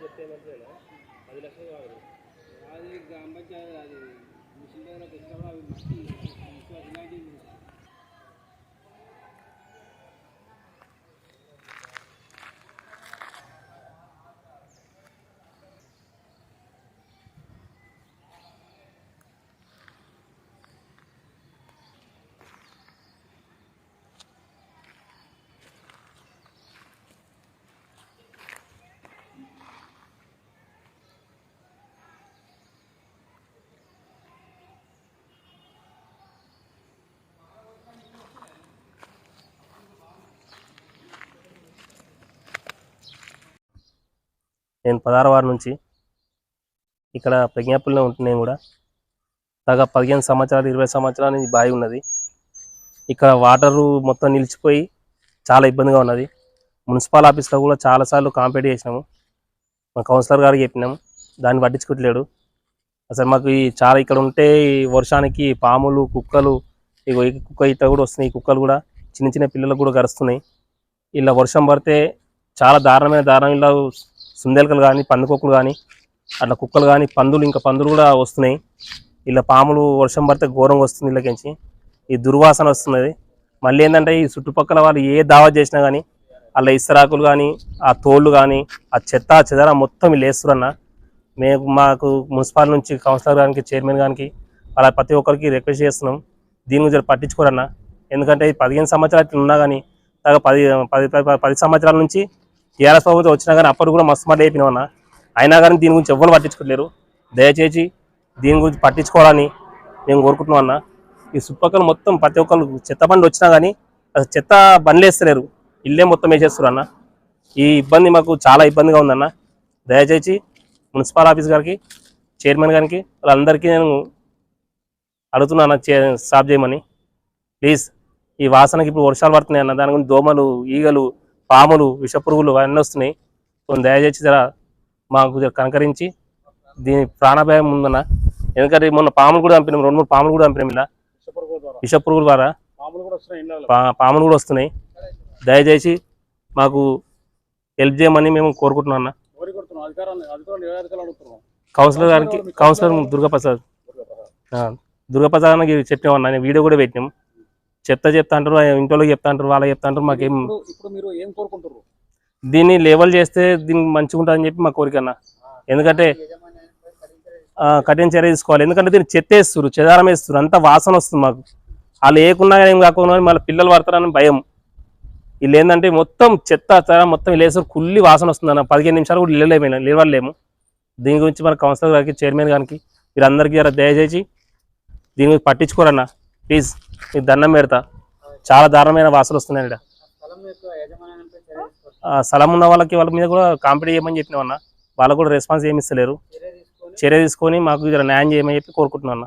అది గ్రామ పంచాయతీ అది మిషన్ దగ్గర తెచ్చినప్పుడు అవి మట్టి ఇలాంటివి నేను 16వ వార్డు నుంచి ఇక్కడ ప్రజ్ఞాపూర్లో ఉంటున్నాను కూడా దాకా 15 సంవత్సరాలు 20 సంవత్సరాల నుంచి బావి ఉన్నది. ఇక్కడ వాటరు మొత్తం నిలిచిపోయి చాలా ఇబ్బందిగా ఉన్నది. మున్సిపల్ ఆఫీస్లో కూడా చాలాసార్లు కాంప్లైంట్ చేసినాము. మా కౌన్సిలర్ గారికి చెప్పినాము, దాన్ని పట్టించుకోవట్లేడు. అసలు మాకు చాలా ఇక్కడ ఉంటే వర్షానికి పాములు కుక్కలు ఇగో ఈ కుక్క ఇట్ట కూడా వస్తున్నాయి. ఈ కుక్కలు కూడా చిన్న చిన్న పిల్లలకు కూడా గరుస్తున్నాయి. ఇలా వర్షం పడితే చాలా దారుణం. ఇలా సుందెలకలు కానీ పందుకొక్కులు కానీ అట్లా కుక్కలు కానీ పందులు కూడా వస్తున్నాయి. ఇలా పాములు వర్షం పడితే ఘోరంగా వస్తుంది. ఇళ్ళకించి ఈ దుర్వాసన వస్తున్నది. మళ్ళీ ఏంటంటే ఈ చుట్టుపక్కల వాళ్ళు ఏ దావా చేసినా కానీ అలా ఇస్తరాకులు కానీ ఆ తోళ్ళు కానీ ఆ చెత్త చెదర మొత్తం వీళ్ళు వేస్తురన్న. మాకు మున్సిపల్ నుంచి కౌన్సిలర్ గారికి చైర్మన్ గారికి అలా ప్రతి ఒక్కరికి రిక్వెస్ట్ చేస్తున్నాం, దీని గురించి పట్టించుకోరన్న. ఎందుకంటే 15 సంవత్సరాలు ఉన్నా కానీ 10 సంవత్సరాల నుంచి టీఆర్ఎస్ ప్రభుత్వం వచ్చినా కానీ అప్పుడు కూడా మస్తు మాట అయిపోయినామన్న. అయినా కానీ దీని గురించి ఎవ్వరు పట్టించుకోలేరు. దయచేసి దీని గురించి పట్టించుకోవాలని మేము కోరుకుంటున్నాం అన్న. ఈ చుట్టుపక్కల మొత్తం ప్రతి ఒక్కరు చెత్త బండి వచ్చినా కానీ అసలు చెత్త బండ్లు వేస్తలేరు, ఇల్లే మొత్తం వేసేస్తారు అన్న. ఈ ఇబ్బంది మాకు చాలా ఇబ్బందిగా ఉందన్న. దయచేసి మున్సిపల్ ఆఫీస్ గారికి చైర్మన్ గారికి వాళ్ళందరికీ నేను అడుగుతున్నాను స్టాప్ చేయమని ప్లీజ్. ఈ వాసనకి ఇప్పుడు వర్షాలు పడుతున్నాయి అన్న, దాని గురించి దోమలు ఈగలు పాములు విషపురుగులు అవన్నీ వస్తున్నాయి. కొంచెం దయచేసి జర మాకు కనకరించి దీని ప్రాణభయం ఉందన్న. ఎందుకంటే మొన్న పాములు కూడా చంపినాం, 2-3 పాములు కూడా చంపినాం. ఇలా విషపురుగుల ద్వారా పాములు కూడా వస్తున్నాయి. దయచేసి మాకు హెల్ప్ చేయమని మేము కోరుకుంటున్నాం అన్న. కౌన్సిలర్ దుర్గాప్రసాద్ అన్నకి చెప్పినామన్నా, నేను వీడియో కూడా పెట్టినాం. చెప్తా అంటారు, ఇంట్లో చెప్తా అంటారు, వాళ్ళకి చెప్తా అంటారు. మాకేం దీన్ని లేవల్ చేస్తే దీనికి మంచిగా ఉంటుందని చెప్పి మా కోరిక అన్న. ఎందుకంటే కఠిన చర్య తీసుకోవాలి. ఎందుకంటే దీన్ని చెత్త వేస్తారు, చెదారం వేస్తారు, అంతా వాసన వస్తుంది మాకు. వాళ్ళు ఏకున్నా ఏం కాకుండా మళ్ళీ పిల్లలు పడతారని భయం. వీళ్ళు ఏంటంటే మొత్తం చెత్త మొత్తం వేస్తారు, కుల్లి వాసన వస్తుంది అన్న. 15 నిమిషాలు కూడా లేవలేము. దీని గురించి మన కౌన్సిలర్ గారికి చైర్మన్ గారికి వీరందరికీ దయచేసి దీని గురించి పట్టించుకోరన్న ప్లీజ్. మీకు దండం పెడతా, చాలా దారుణమైన వాసనలు వస్తున్నాయి. ఇక్కడ స్థలం ఉన్న వాళ్ళ మీద కూడా కాంప్లైంట్ చేయమని చెప్పినామన్నా. వాళ్ళకు కూడా రెస్పాన్స్ ఏమి ఇస్తలేరు. చర్య తీసుకొని మాకు న్యాయం చేయమని చెప్పి కోరుకుంటున్నాను అన్న.